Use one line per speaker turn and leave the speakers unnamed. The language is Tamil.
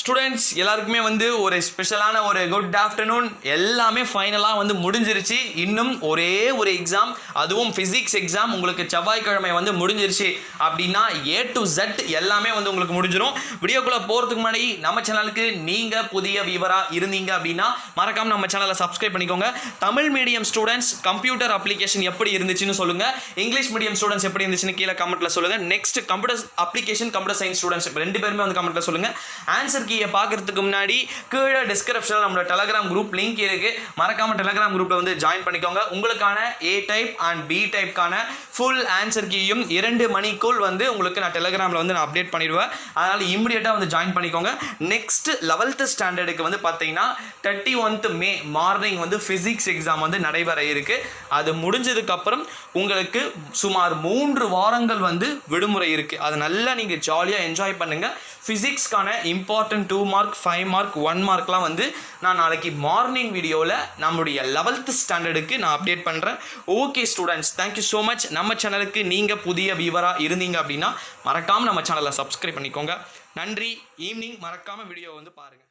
ஸ்டூடெண்ட்ஸ் எல்லாருக்குமே வந்து ஒரு ஸ்பெஷலான ஒரு குட் ஆஃப்டர்நூன். எல்லாமே ஃபைனலாக வந்து முடிஞ்சிருச்சு. இன்னும் ஒரே ஒரு எக்ஸாம், அதுவும் ஃபிசிக்ஸ் எக்ஸாம் உங்களுக்கு செவ்வாய்க்கிழமை வந்து முடிஞ்சிருச்சு அப்படின்னா A to Z எல்லாமே வந்து உங்களுக்கு முடிஞ்சிடும். வீடியோக்குள்ளே போகிறதுக்கு முன்னாடி நம்ம சேனலுக்கு நீங்கள் புதிய வியூவராக இருந்தீங்க அப்படின்னா மறக்காமல் நம்ம சேனலை சப்ஸ்கிரைப் பண்ணிக்கோங்க. Tamil medium students computer application எப்படி இருந்துச்சுன்னு சொல்லுங்கள். இங்கிலீஷ் மீடியம் ஸ்டூடெண்ட்ஸ் எப்படி இருந்துச்சுன்னு கீழே கமெண்ட்டில் சொல்லுங்கள். Next computer application computer science students ரெண்டு பேருமே வந்து கமெண்ட்டில் சொல்லுங்கள். ஆன்சர் கீயை பார்க்கறதுக்கு முன்னாடி கீழே டிஸ்கிரிப்ஷனில் நம்மளோட டெலகிராம் குரூப் லிங்க் இருக்குது. மறக்காமல் டெலகிராம் குரூப்பில் வந்து ஜாயின் பண்ணிக்கோங்க. உங்களுக்கான A டைப் அண்ட் B டைப்கான ஃபுல் ஆன்சர் கீயும் 2 மணிக்குள் வந்து உங்களுக்கு நான் டெலகிராமில் வந்து நான் அப்டேட் பண்ணிடுவேன். அதனால் இம்மிடியேட்டாக வந்து ஜாயின் பண்ணிக்கோங்க. நெக்ஸ்ட் 11th ஸ்டாண்டர்டுக்கு வந்து பார்த்தீங்கன்னா 31th May மார்னிங் வந்து ஃபிசிக்ஸ் எக்ஸாம் வந்து நடைபெற இருக்குது. அது முடிஞ்சதுக்கப்புறம் உங்களுக்கு சுமார் 3 வாரங்கள் வந்து விடுமுறை இருக்குது. அது நல்லா நீங்கள் ஜாலியாக என்ஜாய் பண்ணுங்கள். ஃபிசிக்ஸ்க்கான இம்பார்ட்டன்ட் 2 மார்க் 5 மார்க் 1 மார்க்லாம் வந்து நான் நாளைக்கு மார்னிங் வீடியோவில் நம்முடைய 11th ஸ்டாண்டர்டுக்கு நான் அப்டேட் பண்ணுறேன். Okay students, thank you so much. நம்ம சேனலுக்கு நீங்கள் புதிய வியூவராக இருந்தீங்க அப்படின்னா மறக்காமல் நம்ம சேனலை சப்ஸ்கிரைப் பண்ணிக்கோங்க. நன்றி. ஈவினிங் மறக்காமல் வீடியோ வந்து பாருங்கள்.